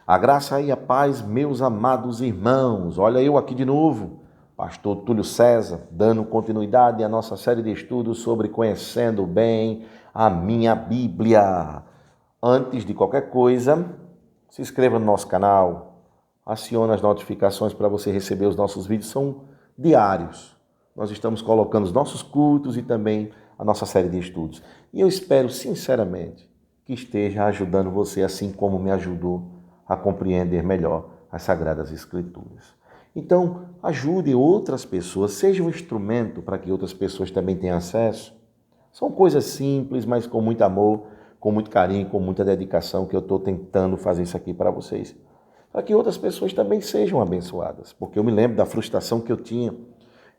A graça e a paz, meus amados irmãos. Olha eu aqui de novo, pastor Túlio César, dando continuidade à nossa série de estudos sobre conhecendo bem a minha Bíblia. Antes de qualquer coisa, se inscreva no nosso canal, acione as notificações para você receber os nossos vídeos, são diários. Nós estamos colocando os nossos cultos e também a nossa série de estudos. E eu espero sinceramente que esteja ajudando você assim como me ajudou a compreender melhor as Sagradas Escrituras. Então, ajude outras pessoas, seja um instrumento para que outras pessoas também tenham acesso. São coisas simples, mas com muito amor, com muito carinho, com muita dedicação que eu estou tentando fazer isso aqui para vocês. Para que outras pessoas também sejam abençoadas. Porque eu me lembro da frustração que eu tinha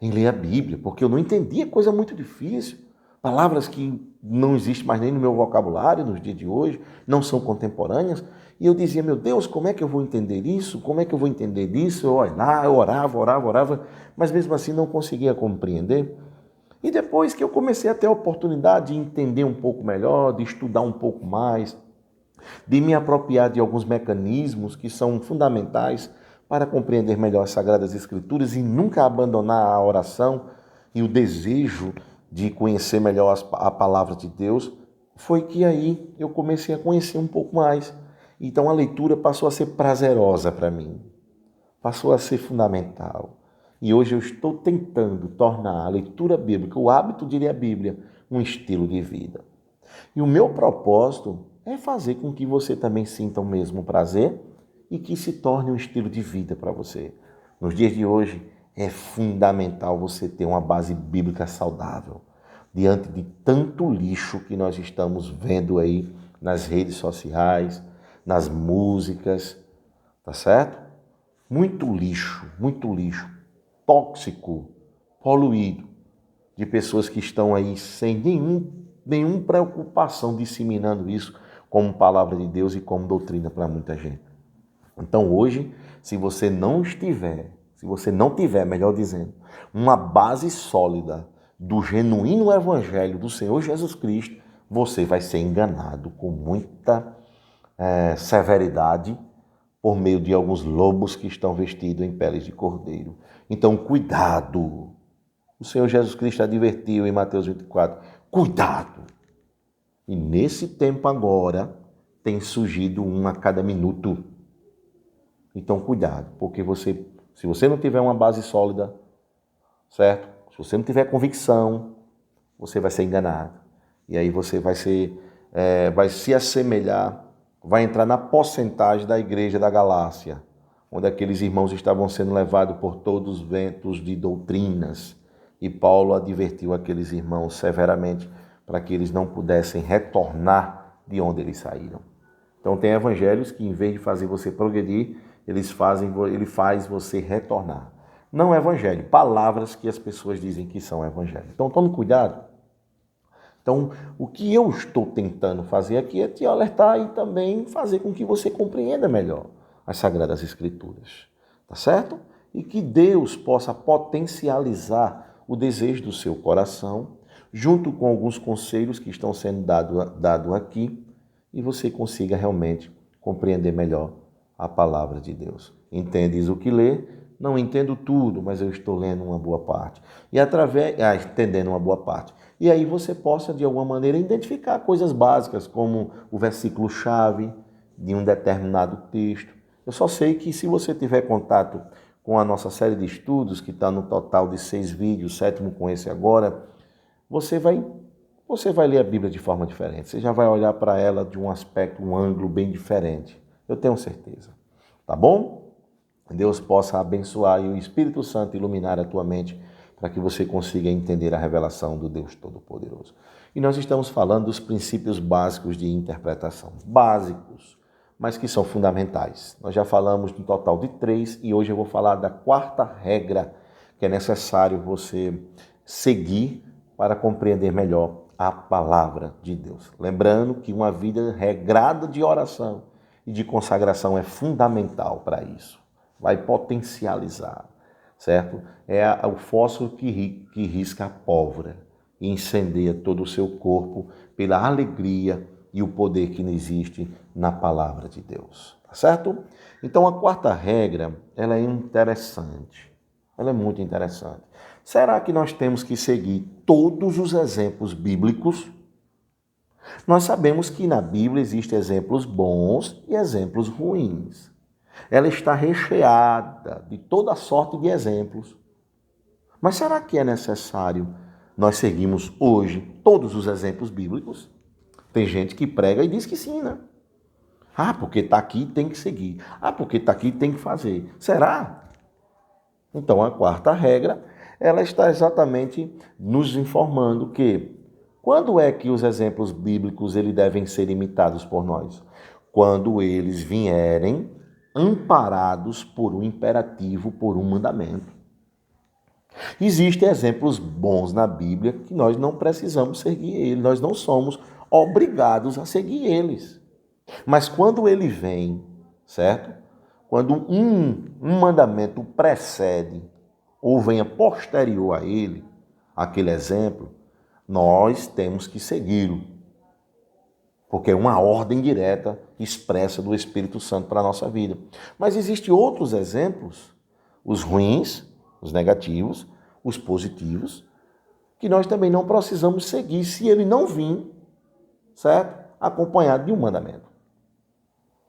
em ler a Bíblia, porque eu não entendia coisa muito difícil. Palavras que não existem mais nem no meu vocabulário nos dias de hoje, não são contemporâneas. E eu dizia, meu Deus, como é que eu vou entender isso? Como é que eu vou entender isso? Eu orava, mas mesmo assim não conseguia compreender. E depois que eu comecei a ter a oportunidade de entender um pouco melhor, de estudar um pouco mais, de me apropriar de alguns mecanismos que são fundamentais para compreender melhor as Sagradas Escrituras e nunca abandonar a oração e o desejo de conhecer melhor a palavra de Deus, foi que aí eu comecei a conhecer um pouco mais. Então a leitura passou a ser prazerosa para mim, passou a ser fundamental. E hoje eu estou tentando tornar a leitura bíblica, o hábito de ler a Bíblia, um estilo de vida. E o meu propósito é fazer com que você também sinta o mesmo prazer e que se torne um estilo de vida para você. Nos dias de hoje é fundamental você ter uma base bíblica saudável, diante de tanto lixo que nós estamos vendo aí nas redes sociais, nas músicas, tá certo? Muito lixo, tóxico, poluído, de pessoas que estão aí sem nenhuma preocupação disseminando isso como palavra de Deus e como doutrina para muita gente. Então hoje, se você não tiver, melhor dizendo, uma base sólida do genuíno evangelho do Senhor Jesus Cristo, você vai ser enganado com muita severidade por meio de alguns lobos que estão vestidos em peles de cordeiro. Então, cuidado! O Senhor Jesus Cristo advertiu em Mateus 24, cuidado! E nesse tempo agora, tem surgido um a cada minuto. Então, cuidado, porque se você não tiver uma base sólida, certo? Se você não tiver convicção, você vai ser enganado. E aí você vai se assemelhar, vai entrar na porcentagem da igreja da Galácia, onde aqueles irmãos estavam sendo levados por todos os ventos de doutrinas. E Paulo advertiu aqueles irmãos severamente para que eles não pudessem retornar de onde eles saíram. Então tem evangelhos que, em vez de fazer você progredir, ele faz você retornar. Não é evangelho, palavras que as pessoas dizem que são evangelho. Então tome cuidado. Então, o que eu estou tentando fazer aqui é te alertar e também fazer com que você compreenda melhor as Sagradas Escrituras. Tá certo? E que Deus possa potencializar o desejo do seu coração, junto com alguns conselhos que estão sendo dados aqui, e você consiga realmente compreender melhor a palavra de Deus. Entendes o que lê? Não entendo tudo, mas eu estou lendo uma boa parte. E entendendo uma boa parte. E aí você possa, de alguma maneira, identificar coisas básicas, como o versículo-chave de um determinado texto. Eu só sei que se você tiver contato com a nossa série de estudos, que está no total de 6 vídeos, 7º com esse agora, você vai ler a Bíblia de forma diferente. Você já vai olhar para ela de um aspecto, um ângulo bem diferente. Eu tenho certeza. Tá bom? Deus possa abençoar e o Espírito Santo iluminar a tua mente para que você consiga entender a revelação do Deus Todo-Poderoso. E nós estamos falando dos princípios básicos de interpretação. Básicos, mas que são fundamentais. Nós já falamos no total de 3 e hoje eu vou falar da 4ª regra que é necessário você seguir para compreender melhor a palavra de Deus. Lembrando que uma vida regrada de oração e de consagração é fundamental para isso. Vai potencializar, certo? É o fósforo que risca a pólvora e incendeia todo o seu corpo pela alegria e o poder que existe na palavra de Deus. Tá certo? Então, a quarta regra, ela é interessante. Ela é muito interessante. Será que nós temos que seguir todos os exemplos bíblicos? Nós sabemos que na Bíblia existem exemplos bons e exemplos ruins. Ela está recheada de toda sorte de exemplos. Mas será que é necessário nós seguirmos hoje todos os exemplos bíblicos? Tem gente que prega e diz que sim, né? Ah, porque está aqui, tem que seguir. Ah, porque está aqui, tem que fazer. Será? Então, a quarta regra, ela está exatamente nos informando que quando é que os exemplos bíblicos eles devem ser imitados por nós? Quando eles vierem amparados por um imperativo, por um mandamento. Existem exemplos bons na Bíblia que nós não precisamos seguir eles, nós não somos obrigados a seguir eles. Mas quando ele vem, certo? Quando um mandamento precede ou venha posterior a ele, aquele exemplo, nós temos que segui-lo. Porque é uma ordem direta expressa do Espírito Santo para a nossa vida. Mas existem outros exemplos, os ruins, os negativos, os positivos, que nós também não precisamos seguir se ele não vir, certo? Acompanhado de um mandamento.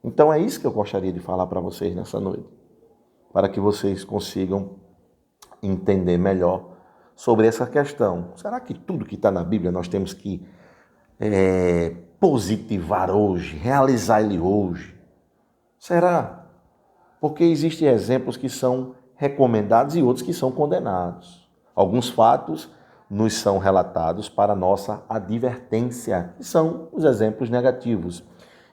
Então é isso que eu gostaria de falar para vocês nessa noite, para que vocês consigam entender melhor sobre essa questão. Será que tudo que está na Bíblia nós temos que positivar hoje, realizar ele hoje? Será? Porque existem exemplos que são recomendados e outros que são condenados. Alguns fatos nos são relatados para nossa advertência, que são os exemplos negativos,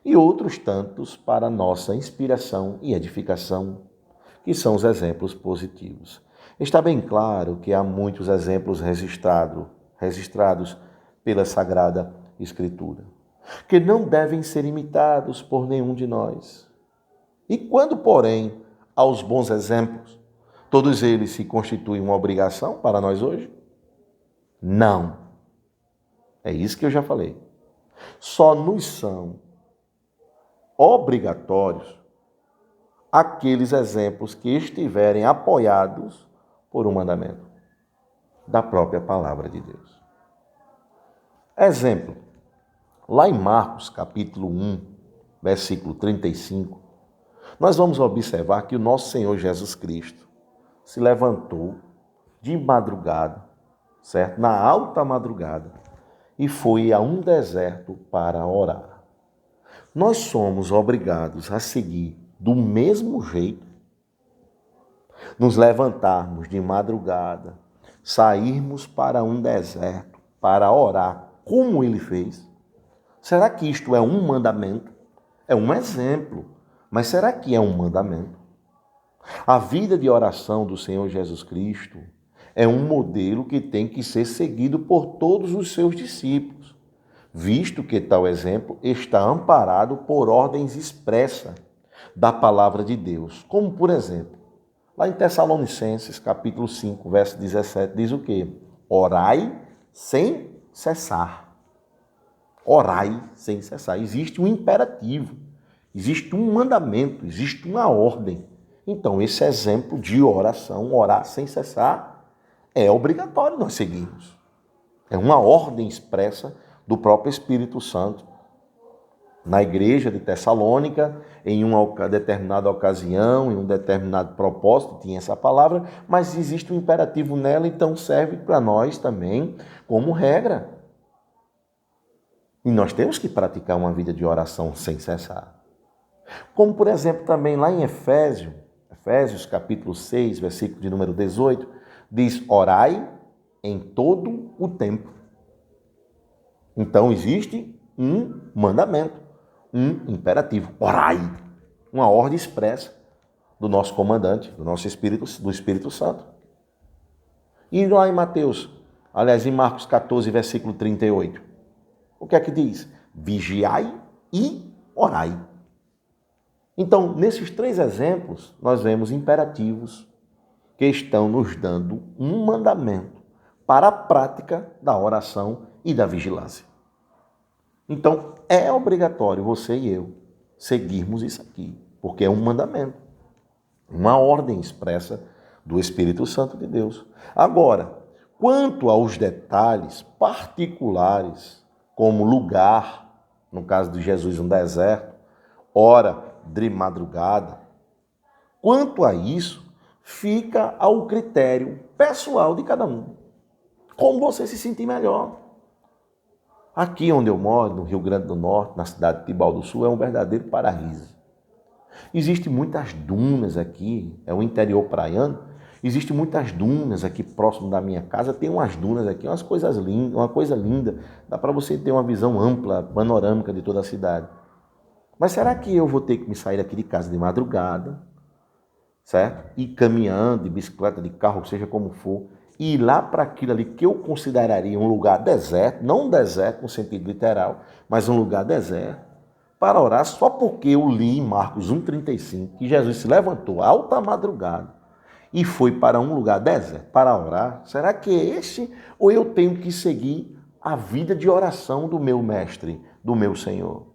e outros tantos para nossa inspiração e edificação, que são os exemplos positivos. Está bem claro que há muitos exemplos registrados pela Sagrada Escritura, que não devem ser imitados por nenhum de nós. E quando, porém, há os bons exemplos, todos eles se constituem uma obrigação para nós hoje? Não. É isso que eu já falei. Só nos são obrigatórios aqueles exemplos que estiverem apoiados por um mandamento da própria palavra de Deus. Exemplo, lá em Marcos, capítulo 1, versículo 35, nós vamos observar que o nosso Senhor Jesus Cristo se levantou de madrugada, certo? Na alta madrugada, e foi a um deserto para orar. Nós somos obrigados a seguir do mesmo jeito, nos levantarmos de madrugada, sairmos para um deserto para orar, como ele fez. Será que isto é um mandamento? É um exemplo, mas será que é um mandamento? A vida de oração do Senhor Jesus Cristo é um modelo que tem que ser seguido por todos os seus discípulos, visto que tal exemplo está amparado por ordens expressas da palavra de Deus. Como, por exemplo, lá em Tessalonicenses, capítulo 5, verso 17, diz o quê? Orai sem cessar. Orai sem cessar. Existe um imperativo, existe um mandamento, existe uma ordem. Então, esse exemplo de oração, orar sem cessar, é obrigatório nós seguirmos. É uma ordem expressa do próprio Espírito Santo. Na igreja de Tessalônica, em uma determinada ocasião, em um determinado propósito, tinha essa palavra, mas existe um imperativo nela, então serve para nós também como regra. E nós temos que praticar uma vida de oração sem cessar. Como, por exemplo, também lá em Efésios capítulo 6, versículo de número 18, diz, orai em todo o tempo. Então existe um mandamento, um imperativo, orai, uma ordem expressa do nosso comandante, do Espírito Santo. E lá em em Marcos 14, versículo 38, o que é que diz? Vigiai e orai. Então, nesses três exemplos, nós vemos imperativos que estão nos dando um mandamento para a prática da oração e da vigilância. Então, é obrigatório você e eu seguirmos isso aqui, porque é um mandamento, uma ordem expressa do Espírito Santo de Deus. Agora, quanto aos detalhes particulares, como lugar, no caso de Jesus, um deserto, hora de madrugada, quanto a isso, fica ao critério pessoal de cada um. Como você se sentir melhor. Aqui onde eu moro, no Rio Grande do Norte, na cidade de Tibau do Sul, é um verdadeiro paraíso. Existem muitas dunas aqui, é o interior praiano. Existem muitas dunas aqui próximo da minha casa. Tem umas dunas aqui, umas coisas lindas, uma coisa linda. Dá para você ter uma visão ampla, panorâmica de toda a cidade. Mas será que eu vou ter que me sair aqui de casa de madrugada, certo? Ir caminhando, de bicicleta, de carro, seja como for, e ir lá para aquilo ali que eu consideraria um lugar deserto, não um deserto no sentido literal, mas um lugar deserto, para orar só porque eu li em Marcos 1,35 que Jesus se levantou alta madrugada e foi para um lugar deserto para orar? Será que é esse ou eu tenho que seguir a vida de oração do meu mestre, do meu Senhor?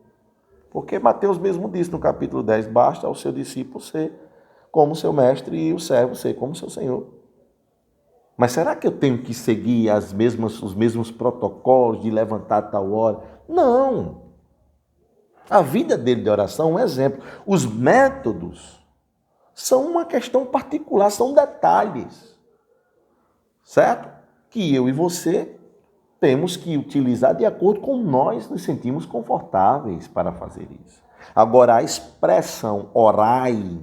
Porque Mateus mesmo disse no capítulo 10, basta ao seu discípulo ser como seu mestre e o servo ser como seu Senhor. Mas será que eu tenho que seguir os mesmos protocolos de levantar a tal hora? Não. A vida dele de oração é um exemplo. Os métodos são uma questão particular, são detalhes. Certo? Que eu e você temos que utilizar de acordo com nós nos sentimos confortáveis para fazer isso. Agora, a expressão orai,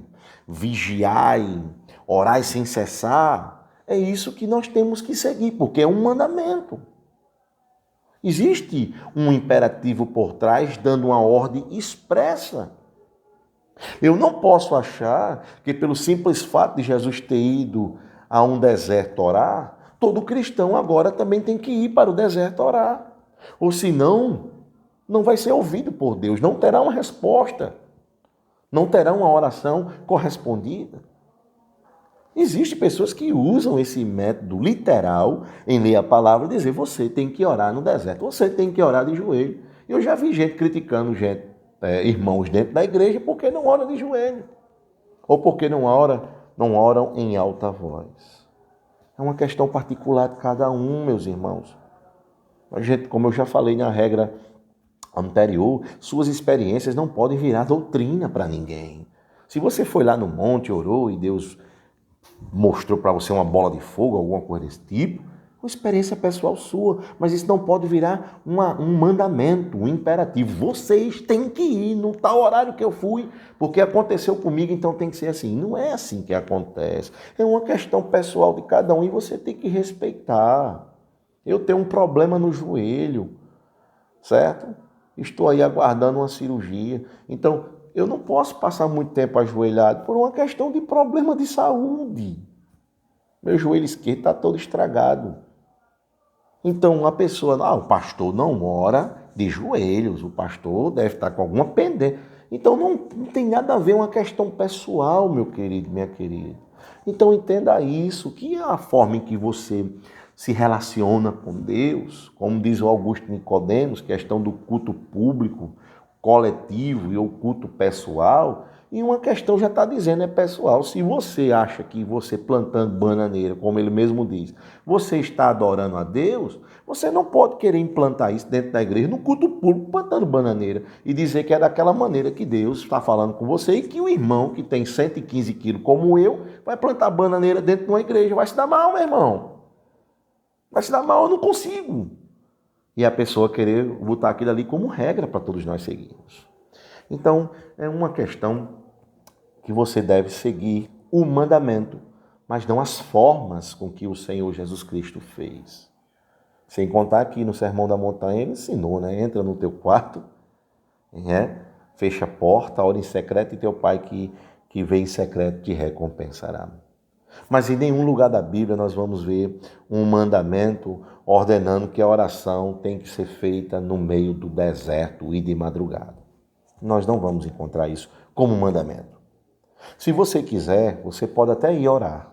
vigiai, orai sem cessar, é isso que nós temos que seguir, porque é um mandamento. Existe um imperativo por trás, dando uma ordem expressa. Eu não posso achar que pelo simples fato de Jesus ter ido a um deserto orar, todo cristão agora também tem que ir para o deserto orar. Ou senão, não vai ser ouvido por Deus, não terá uma resposta, não terá uma oração correspondida. Existem pessoas que usam esse método literal em ler a palavra e dizer, você tem que orar no deserto, você tem que orar de joelho. Eu já vi gente criticando irmãos dentro da igreja porque não oram de joelho. Ou porque não oram em alta voz. É uma questão particular de cada um, meus irmãos. A gente, como eu já falei na regra anterior, suas experiências não podem virar doutrina para ninguém. Se você foi lá no monte, orou e Deus mostrou para você uma bola de fogo, alguma coisa desse tipo, uma experiência pessoal sua, mas isso não pode virar um mandamento, um imperativo. Vocês têm que ir no tal horário que eu fui, porque aconteceu comigo, então tem que ser assim. Não é assim que acontece. É uma questão pessoal de cada um e você tem que respeitar. Eu tenho um problema no joelho, certo? Estou aí aguardando uma cirurgia. Então, eu não posso passar muito tempo ajoelhado por uma questão de problema de saúde. Meu joelho esquerdo está todo estragado. Então, a pessoa, o pastor não ora de joelhos, o pastor deve estar com alguma pendência. Então, não tem nada a ver uma questão pessoal, meu querido, minha querida. Então, entenda isso, que é a forma em que você se relaciona com Deus, como diz o Augusto Nicodemos, questão do culto público, coletivo e o culto pessoal, e uma questão já está dizendo é pessoal. Se você acha que você plantando bananeira, como ele mesmo diz, você está adorando a Deus, você não pode querer implantar isso dentro da igreja, no culto público, plantando bananeira, e dizer que é daquela maneira que Deus está falando com você, e que o irmão que tem 115 quilos como eu, vai plantar bananeira dentro de uma igreja. Vai se dar mal, meu irmão. Vai se dar mal, eu não consigo. E a pessoa querer botar aquilo ali como regra para todos nós seguirmos. Então, é uma questão que você deve seguir o mandamento, mas não as formas com que o Senhor Jesus Cristo fez. Sem contar que no Sermão da Montanha ele ensinou, né? Entra no teu quarto, fecha a porta, ora em secreto e teu pai que vem em secreto te recompensará. Mas em nenhum lugar da Bíblia nós vamos ver um mandamento ordenando que a oração tem que ser feita no meio do deserto e de madrugada. Nós não vamos encontrar isso como mandamento. Se você quiser, você pode até ir orar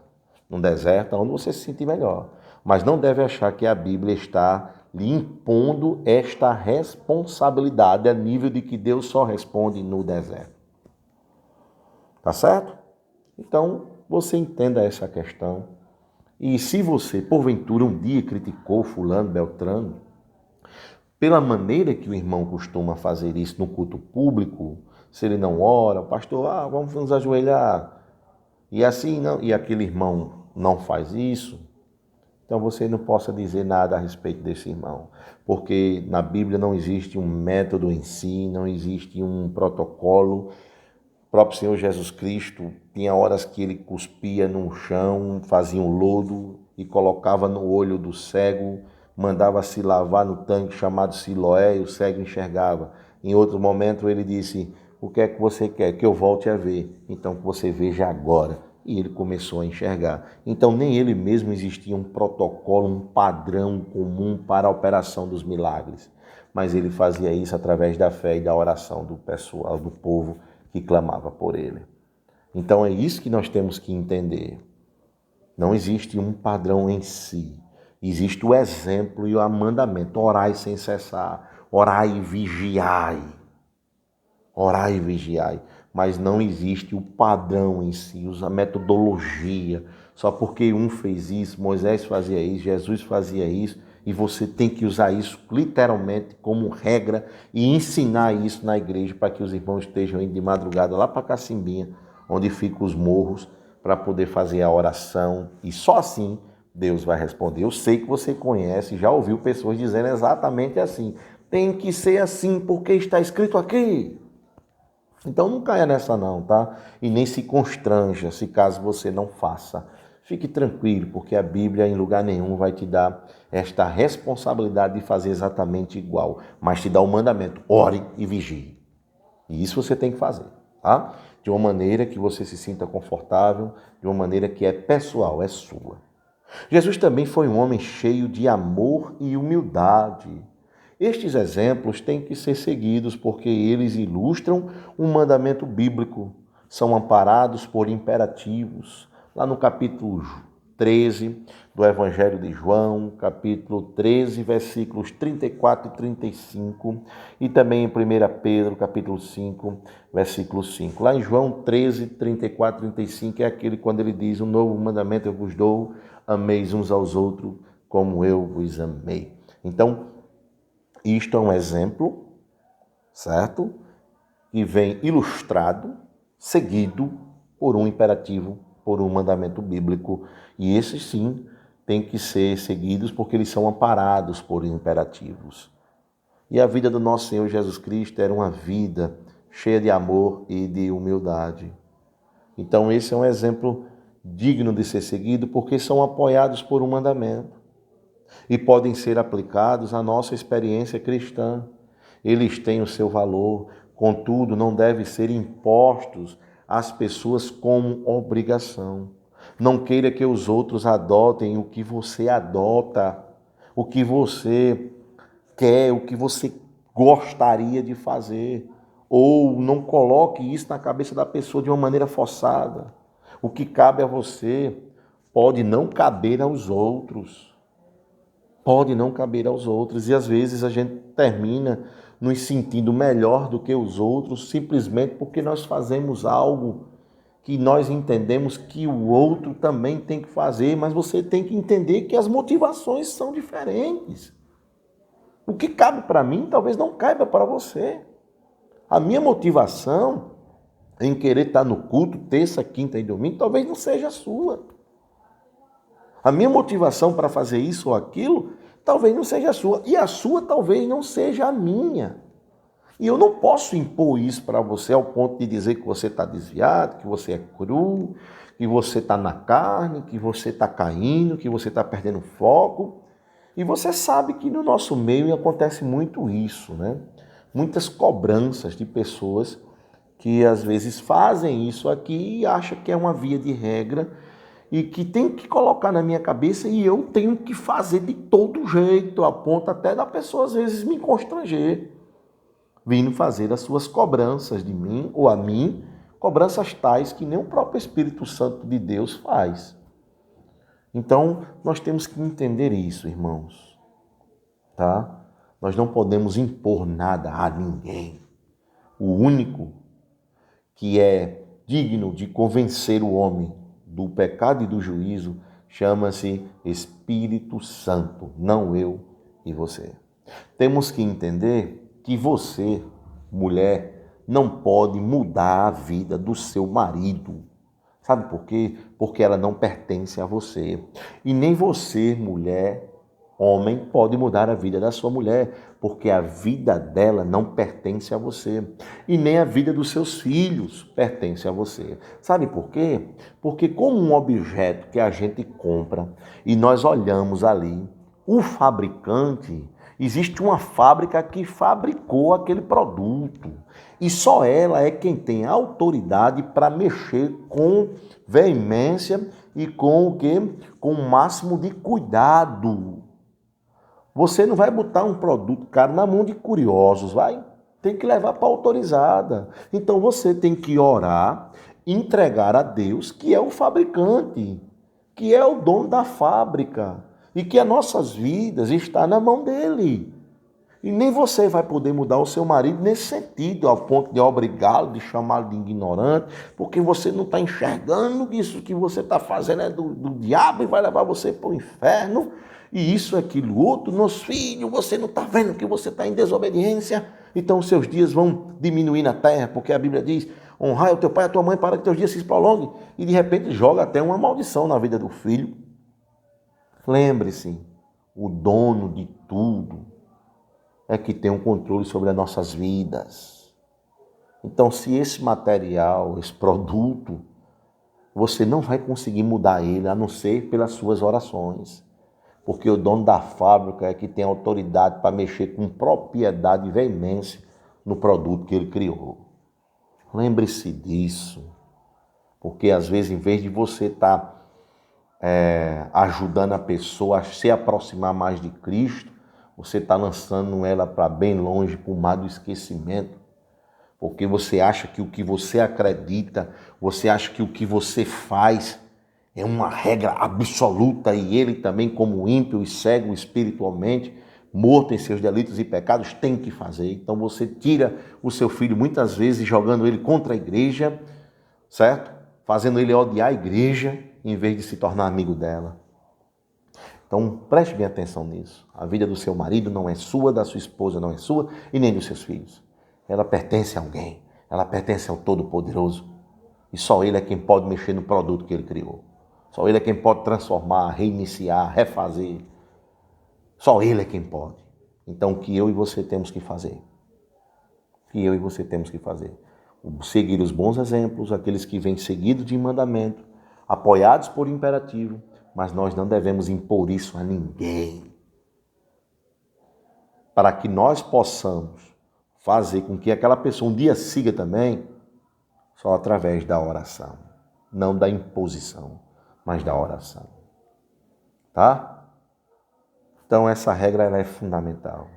no deserto, onde você se sentir melhor. Mas não deve achar que a Bíblia está lhe impondo esta responsabilidade a nível de que Deus só responde no deserto. Tá certo? Então, você entenda essa questão. E se você, porventura, um dia criticou fulano, beltrano, pela maneira que o irmão costuma fazer isso no culto público, se ele não ora, pastor, vamos nos ajoelhar, e assim não, e aquele irmão não faz isso, então você não possa dizer nada a respeito desse irmão, porque na Bíblia não existe um método em si, não existe um protocolo. O próprio Senhor Jesus Cristo tinha horas que ele cuspia no chão, fazia um lodo e colocava no olho do cego, mandava se lavar no tanque chamado Siloé e o cego enxergava. Em outro momento ele disse, o que é que você quer? Que eu volte a ver. Então que você veja agora. E ele começou a enxergar. Então nem ele mesmo existia um protocolo, um padrão comum para a operação dos milagres. Mas ele fazia isso através da fé e da oração do pessoal, do povo que clamava por ele. Então é isso que nós temos que entender. Não existe um padrão em si. Existe o exemplo e o mandamento. Orai sem cessar. Orai e vigiai. Orai e vigiai. Mas não existe o padrão em si, a metodologia. Só porque um fez isso, Moisés fazia isso, Jesus fazia isso, e você tem que usar isso literalmente como regra e ensinar isso na igreja para que os irmãos estejam indo de madrugada lá para Cacimbinha, onde ficam os morros, para poder fazer a oração. E só assim Deus vai responder. Eu sei que você conhece, já ouviu pessoas dizendo exatamente assim. Tem que ser assim porque está escrito aqui. Então não caia nessa não, tá? E nem se constranja se caso você não faça. Fique tranquilo, porque a Bíblia em lugar nenhum vai te dar esta responsabilidade de fazer exatamente igual, mas te dá o mandamento, ore e vigie. E isso você tem que fazer, tá? De uma maneira que você se sinta confortável, de uma maneira que é pessoal, é sua. Jesus também foi um homem cheio de amor e humildade. Estes exemplos têm que ser seguidos porque eles ilustram um mandamento bíblico, são amparados por imperativos. Lá no capítulo 13 do Evangelho de João, capítulo 13, versículos 34 e 35, e também em 1 Pedro, capítulo 5, versículo 5. Lá em João 13, 34 e 35 é aquele quando ele diz, um novo mandamento eu vos dou, ameis uns aos outros como eu vos amei. Então, isto é um exemplo, certo? Que vem ilustrado, seguido por um imperativo, por um mandamento bíblico. E esses sim têm que ser seguidos porque eles são amparados por imperativos. E a vida do nosso Senhor Jesus Cristo era uma vida cheia de amor e de humildade. Então esse é um exemplo digno de ser seguido porque são apoiados por um mandamento e podem ser aplicados à nossa experiência cristã. Eles têm o seu valor, contudo, não devem ser impostos às pessoas como obrigação. Não queira que os outros adotem o que você adota, o que você quer, o que você gostaria de fazer. Ou não coloque isso na cabeça da pessoa de uma maneira forçada. O que cabe a você pode não caber aos outros. Pode não caber aos outros. E às vezes a gente termina nos sentindo melhor do que os outros simplesmente porque nós fazemos algo que nós entendemos que o outro também tem que fazer, mas você tem que entender que as motivações são diferentes. O que cabe para mim talvez não caiba para você. A minha motivação em querer estar no culto terça, quinta e domingo talvez não seja a sua. A minha motivação para fazer isso ou aquilo talvez não seja a sua. E a sua talvez não seja a minha. E eu não posso impor isso para você ao ponto de dizer que você está desviado, que você é cru, que você está na carne, que você está caindo, que você está perdendo foco. E você sabe que no nosso meio acontece muito isso, né? Muitas cobranças de pessoas que às vezes fazem isso aqui e acham que é uma via de regra e que tem que colocar na minha cabeça e eu tenho que fazer de todo jeito, a ponto até da pessoa às vezes me constranger, vindo fazer as suas cobranças de mim ou a mim, cobranças tais que nem o próprio Espírito Santo de Deus faz. Então, nós temos que entender isso, irmãos. tá? Nós não podemos impor nada a ninguém. O único que é digno de convencer o homem do pecado e do juízo chama-se Espírito Santo, não eu e você. Temos que entender que você, mulher, não pode mudar a vida do seu marido. Sabe por quê? Porque ela não pertence a você. E nem você, mulher, homem, pode mudar a vida da sua mulher, porque a vida dela não pertence a você. E nem a vida dos seus filhos pertence a você. Sabe por quê? Porque como um objeto que a gente compra e nós olhamos ali, o fabricante, existe uma fábrica que fabricou aquele produto. E só ela é quem tem autoridade para mexer com veemência e com o quê? Com o máximo de cuidado. Você não vai botar um produto caro na mão de curiosos, vai? Tem que levar para autorizada. Então você tem que orar, entregar a Deus, que é o fabricante, que é o dono da fábrica, e que as nossas vidas estão na mão dele. E nem você vai poder mudar o seu marido nesse sentido, ao ponto de obrigá-lo, de chamá-lo de ignorante, porque você não está enxergando que isso que você está fazendo é do diabo e vai levar você para o inferno. E isso, aquilo, outro, meus filhos, você não está vendo que você está em desobediência? Então os seus dias vão diminuir na terra, porque a Bíblia diz, honrai o teu pai e a tua mãe para que teus dias se prolonguem. E de repente joga até uma maldição na vida do filho. Lembre-se, o dono de tudo é que tem um controle sobre as nossas vidas. Então, se esse material, esse produto, você não vai conseguir mudar ele, a não ser pelas suas orações. Porque o dono da fábrica é que tem autoridade para mexer com propriedade e veemência no produto que ele criou. Lembre-se disso. Porque às vezes, em vez de você estar ajudando a pessoa a se aproximar mais de Cristo, você está lançando ela para bem longe, para o mar do esquecimento. Porque você acha que o que você acredita, você acha que o que você faz é uma regra absoluta e ele também, como ímpio e cego espiritualmente, morto em seus delitos e pecados, tem que fazer. Então você tira o seu filho muitas vezes jogando ele contra a igreja, certo? Fazendo ele odiar a igreja em vez de se tornar amigo dela. Então preste bem atenção nisso. A vida do seu marido não é sua, da sua esposa não é sua e nem dos seus filhos. Ela pertence a alguém, ela pertence ao Todo-Poderoso. E só Ele é quem pode mexer no produto que Ele criou. Só Ele é quem pode transformar, reiniciar, refazer. Só Ele é quem pode. Então o que eu e você temos que fazer? O que eu e você temos que fazer? Seguir os bons exemplos, aqueles que vêm seguidos de mandamento, apoiados por imperativo, mas nós não devemos impor isso a ninguém. Para que nós possamos fazer com que aquela pessoa um dia siga também, só através da oração. Não da imposição, mas da oração. Tá? Então essa regra ela é fundamental.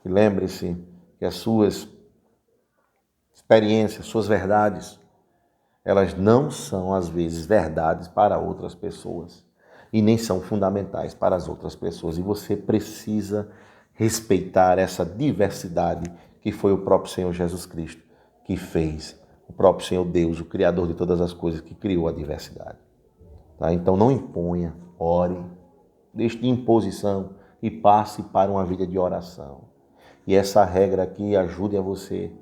E lembre-se que as suas experiências, suas verdades, elas não são às vezes verdades para outras pessoas. E nem são fundamentais para as outras pessoas. E você precisa respeitar essa diversidade que foi o próprio Senhor Jesus Cristo que fez. O próprio Senhor Deus, o Criador de todas as coisas, que criou a diversidade. Tá? Então não imponha, ore, deixe de imposição e passe para uma vida de oração. E essa regra aqui ajude a você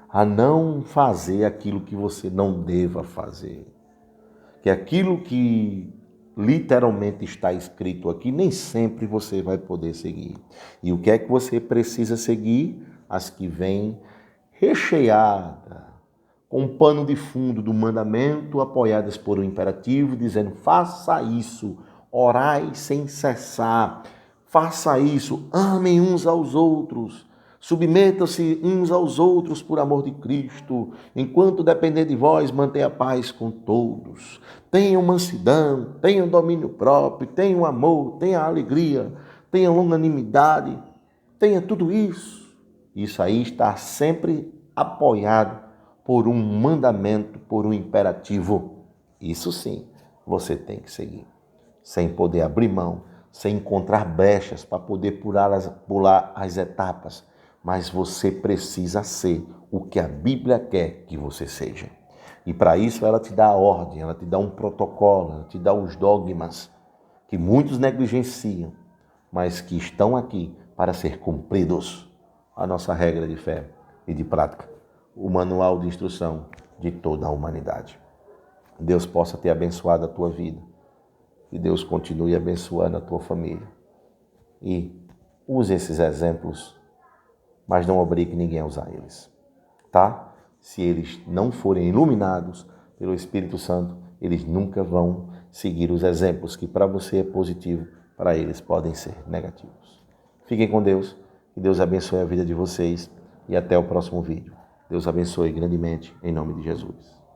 a não fazer aquilo que você não deva fazer. Que aquilo que literalmente está escrito aqui, nem sempre você vai poder seguir. E o que é que você precisa seguir? As que vêm recheadas, com um pano de fundo do mandamento, apoiadas por um imperativo, dizendo, faça isso, orai sem cessar, faça isso, amem uns aos outros, submetam-se uns aos outros por amor de Cristo, enquanto depender de vós, mantenha a paz com todos. Tenham mansidão, tenham domínio próprio, tenham amor, tenham alegria, tenham longanimidade, tenha tudo isso. Isso aí está sempre apoiado por um mandamento, por um imperativo. Isso sim, você tem que seguir, sem poder abrir mão, você encontrar brechas para poder pular as etapas, mas você precisa ser o que a Bíblia quer que você seja. E para isso ela te dá a ordem, ela te dá um protocolo, ela te dá os dogmas que muitos negligenciam, mas que estão aqui para ser cumpridos. A nossa regra de fé e de prática, o manual de instrução de toda a humanidade. Deus possa ter abençoado a tua vida. Que Deus continue abençoando a tua família. E use esses exemplos, mas não obrigue ninguém a usar eles. Tá? Se eles não forem iluminados pelo Espírito Santo, eles nunca vão seguir os exemplos que para você é positivo, para eles podem ser negativos. Fiquem com Deus, que Deus abençoe a vida de vocês e até o próximo vídeo. Deus abençoe grandemente, em nome de Jesus.